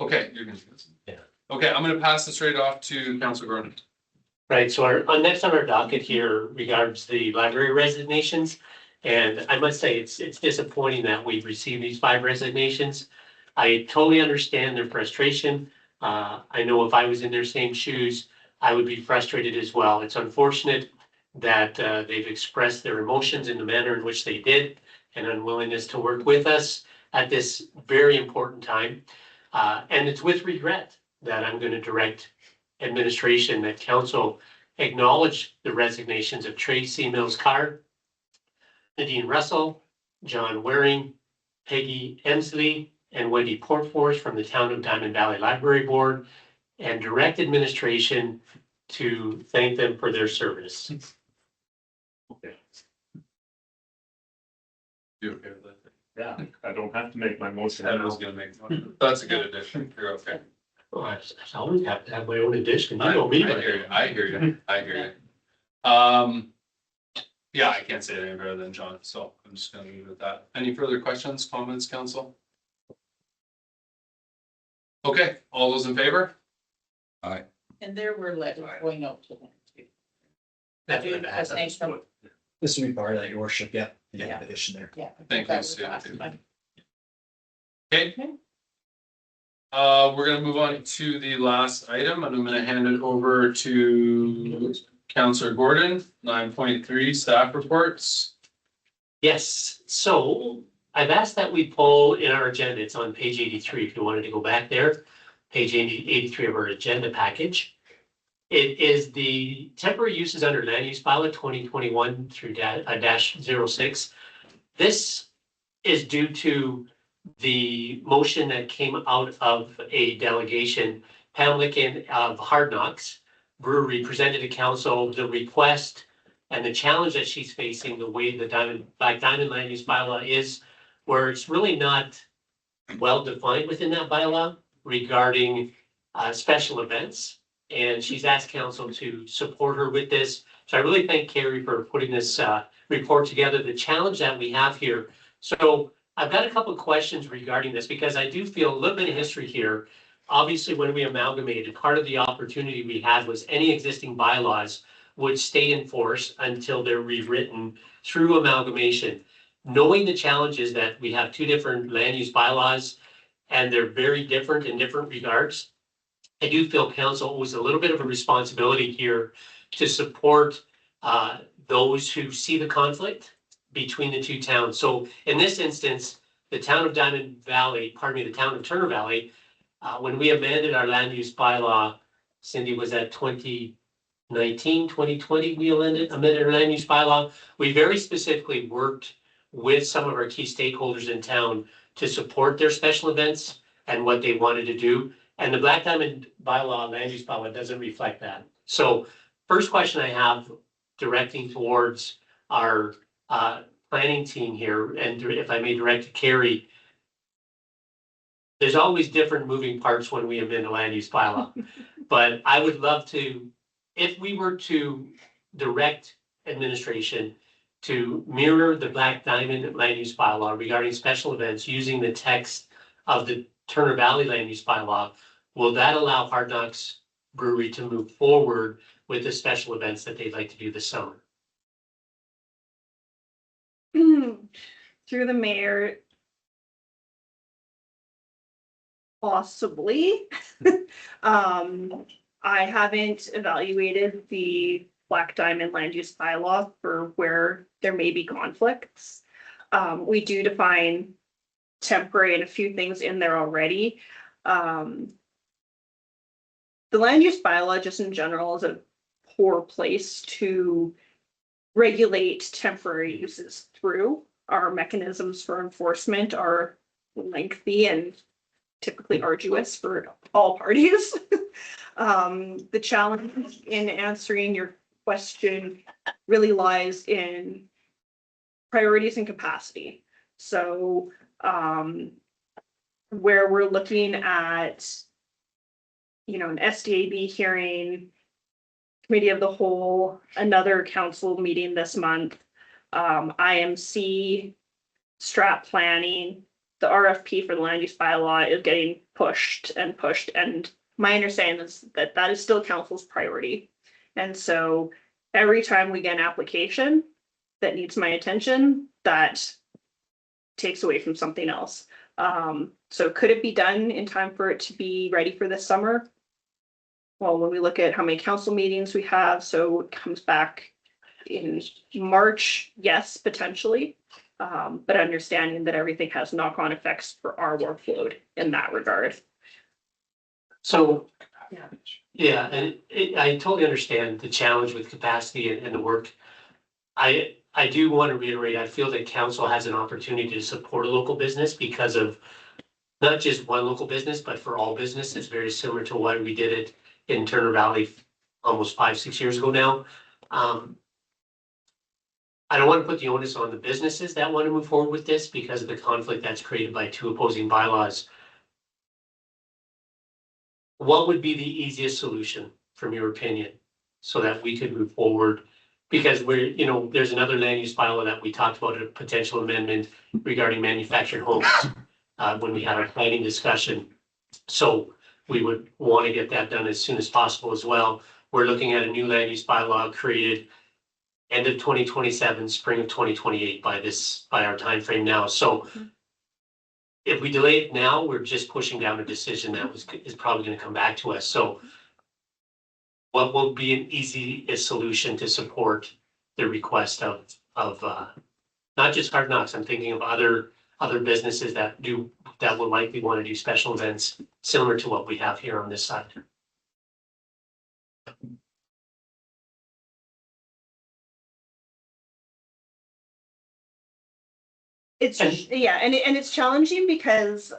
Okay, you're gonna. Yeah. Okay, I'm gonna pass this right off to Councilor Gordon. Right, so next on our docket here regards the library resignations. And I must say, it's disappointing that we've received these 5 resignations. I totally understand their frustration. I know if I was in their same shoes, I would be frustrated as well. It's unfortunate that they've expressed their emotions in the manner in which they did and unwillingness to work with us at this very important time. And it's with regret that I'm going to direct administration that council acknowledge the resignations of Tracy Mills Carr, Nadine Russell, John Waring, Peggy Emsley, and Wendy Portforce from the Town of Diamond Valley Library Board, and direct administration to thank them for their service. You okay with that? Yeah, I don't have to make my motion. I was gonna make one. That's a good addition. You're okay. Oh, I always have to have my own addition. You I know me. hear you. I hear you. I hear you. Yeah, I can't say it any better than John, so I'm just gonna leave it at that. Any further questions, comments, council? Okay, all those in favor? And there were letters going out to them too. That's what I think from- This would be part of that, your worship, yeah, Yeah. addition there. Yeah. Thank that you, was Sue. last time. Okay. We're gonna move on to the last item, and I'm gonna hand it over to Councilor Gordon, 9.3 staff reports. Yes, so I've asked that we pull in our agenda, it's on page 83, if you wanted to go back there. Page 83 of our agenda package. It is the temporary uses under land use bylaw 2021 through -06. This is due to the motion that came out of a delegation. Pam Licken of Hard Knocks Brewery presented to council the request and the challenge that she's facing, the way the Black Diamond land use bylaw is, where it's really not well defined within that bylaw regarding special events. And she's asked council to support her with this. So I really thank Carrie for putting this report together, the challenge that we have here. So I've got a couple of questions regarding this because I do feel a little bit of history here. Obviously, when we amalgamated, part of the opportunity we had was any existing bylaws would stay in force until they're rewritten through amalgamation. Knowing the challenges that we have 2 different land use bylaws and they're very different in different regards, I do feel council owes a little bit of a responsibility here to support those who see the conflict between the 2 towns. So in this instance, the town of Diamond Valley, the town of Turner Valley, when we amended our land use bylaw, Cindy, was that 2019, 2020, we amended our land use bylaw. We very specifically worked with some of our key stakeholders in town to support their special events and what they wanted to do. And the Black Diamond bylaw, land use bylaw, doesn't reflect that. So first question I have directing towards our planning team here, and if I may direct to Carrie, there's always different moving parts when we amend a land use bylaw. But I would love to, if we were to direct administration to mirror the Black Diamond land use bylaw regarding special events using the text of the Turner Valley land use bylaw, will that allow Hard Knocks Brewery to move forward with the special events that they'd like to do this summer? through the mayor. Possibly. I haven't evaluated the Black Diamond land use bylaw for where there may be conflicts. We do define temporary and a few things in there already. The land use bylaw, just in general, is a poor place to regulate temporary uses through. Our mechanisms for enforcement are lengthy and typically arduous for all parties. The challenge in answering your question really lies in priorities and capacity. So where we're looking at, an SDAB hearing, committee of the whole, another council meeting this month, IMC, strat planning, the RFP for the land use bylaw is getting pushed, and my understanding is that that is still council's priority. And so every time we get an application that needs my attention, that takes away from something else. So could it be done in time for it to be ready for this summer? Well, when we look at how many council meetings we have, so it comes back in March, yes, potentially. But understanding that everything has knock-on effects for our workload in that regard. So, yeah, and I totally understand the challenge with capacity and the work. I do want to reiterate, I feel that council has an opportunity to support a local business because of not just one local business, but for all businesses, very similar to what we did it in Turner Valley almost 5-6 years ago now. I don't want to put the onus on the businesses that want to move forward with this because of the conflict that's created by two opposing bylaws. What would be the easiest solution from your opinion so that we could move forward? Because there's another land use bylaw that we talked about, a potential amendment regarding manufactured homes when we had our planning discussion. So we would want to get that done as soon as possible as well. We're looking at a new land use bylaw created end of 2027, spring of 2028 by our time frame now. So if we delay it now, we're just pushing down a decision that is probably going to come back to us. So what will be an easiest solution to support the request of not just Hard Knocks? I'm thinking of other businesses that will likely want to do special events similar to what we have here on this side. It's and it's challenging because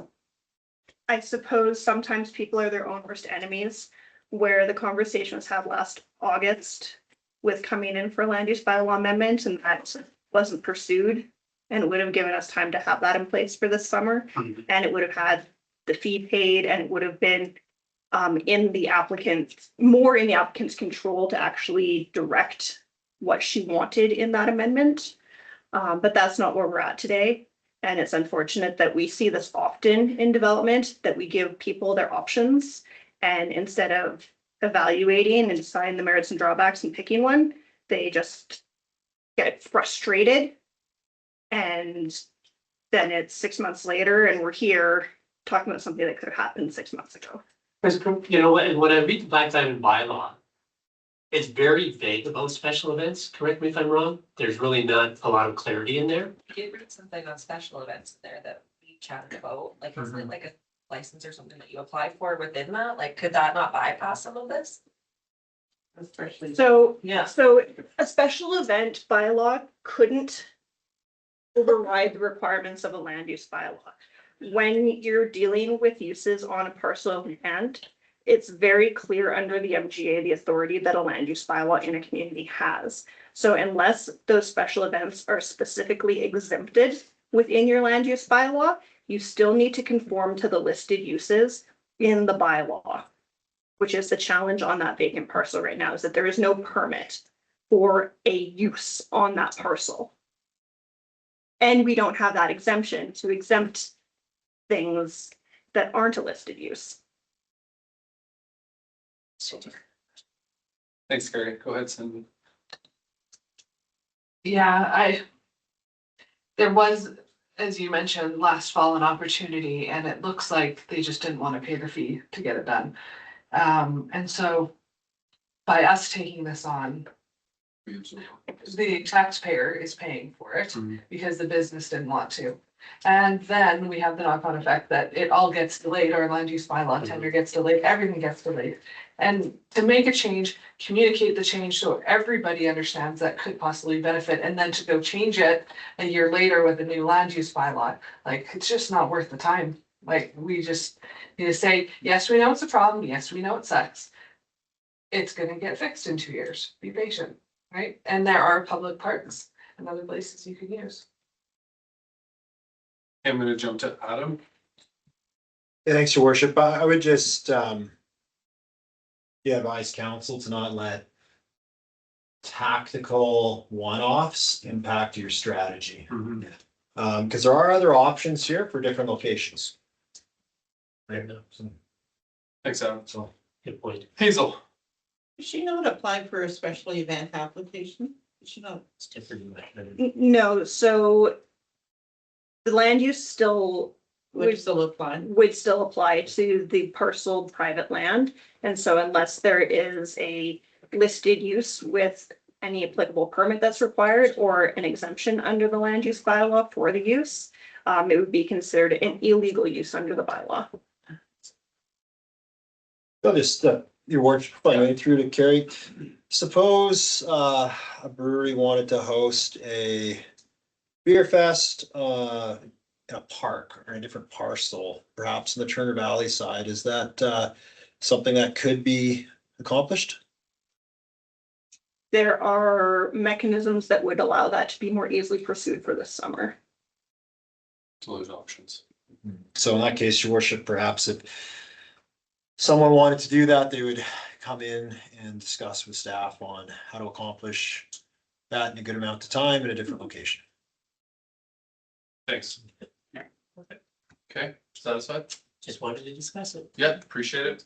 I suppose sometimes people are their own worst enemies, where the conversation was had last August with coming in for land use bylaw amendment, and that wasn't pursued, and it would have given us time to have that in place for this summer, and it would have had the fee paid, and it would have been in the applicant's control to actually direct what she wanted in that amendment. But that's not where we're at today. And it's unfortunate that we see this often in development, that we give people their options. And instead of evaluating and deciding the merits and drawbacks and picking one, they just get frustrated. And then it's 6 months later and we're here talking about something that could have happened 6 months ago. Because, when I read the Black Diamond bylaw, it's very vague about special events. Correct me if I'm wrong. There's really not a lot of clarity in there. You did read something on special events in there that we chatted about, like, isn't it like a license or something that you apply for within that? Like, could that not bypass some of this? Especially. So, Yeah. so a special event bylaw couldn't override the requirements of a land use bylaw. When you're dealing with uses on a parcel of land, it's very clear under the MGA, the authority that a land use bylaw in a community has. So unless those special events are specifically exempted within your land use bylaw, you still need to conform to the listed uses in the bylaw, which is the challenge on that vacant parcel right now, is that there is no permit for a use on that parcel. And we don't have that exemption to exempt things that aren't a listed use. Thanks, Gary. Go ahead, Cindy. Yeah, there was as you mentioned, last fall an opportunity and it looks like they just didn't want to pay the fee to get it done. And so by us taking this on, the taxpayer is paying for it Mhm. because the business didn't want to. And then we have the knock-on effect that it all gets delayed, our land use bylaw tender gets delayed, everything gets delayed. And to make a change, communicate the change so everybody understands that could possibly benefit, and then to go change it a year later with a new land use bylaw, like, it's just not worth the time. Like, we just need to say, yes, we know it's a problem, yes, we know it sucks. It's gonna get fixed in 2 years, be patient, right? And there are public parks and other places you can use. I'm gonna jump to Adam. Yeah, thanks, your worship. I would just, advise council to not let tactical one-offs impact your strategy. Because there are other options here for different locations. Fair enough. Thanks, Adam. So, Good point. Hazel. Did she not apply for a special event application? Did she not? It's different. than No, so the land use still Would still apply. would still apply to the parcel private land. And so unless there is a listed use with any applicable permit that's required or an exemption under the land use bylaw for the use, it would be considered an illegal use under the bylaw. so just, your worship, finally through to Carrie. Suppose, a brewery wanted to host a beer fest, in a park or a different parcel, perhaps in the Turner Valley side. Is that, something that could be accomplished? There are mechanisms that would allow that to be more easily pursued for this summer. So there's options. So in that case, your worship, perhaps if someone wanted to do that, they would come in and discuss with staff on how to accomplish that in a good amount of time in a different location. Thanks. Okay, satisfied? Just wanted to discuss it. Yeah, appreciate it.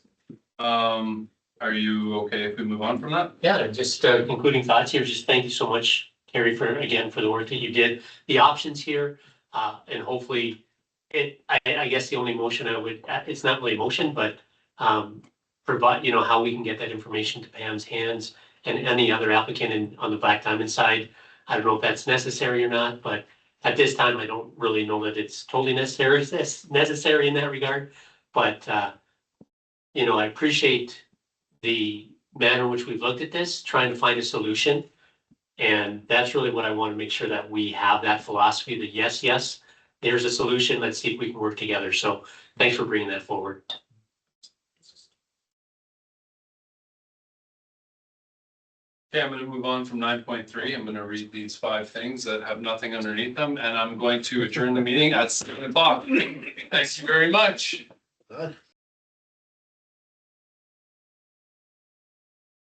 Are you okay if we move on from that? Yeah, just concluding thoughts here. Just thank you so much, Carrie, for the work that you did. The options here, and hopefully I guess the only motion I would, it's not really a motion, but provide, how we can get that information to Pam's hands and any other applicant on the Black Diamond side. I don't know if that's necessary or not, but at this time, I don't really know that it's totally necessary in that regard. But, I appreciate the manner in which we've looked at this, trying to find a solution. And that's really what I want to make sure that we have that philosophy that yes, there's a solution. Let's see if we can work together. So thanks for bringing that forward. Okay, I'm gonna move on from 9.3. I'm gonna read these 5 things that have nothing underneath them, and I'm going to adjourn the meeting at 7 o'clock. Thank you very much. Good.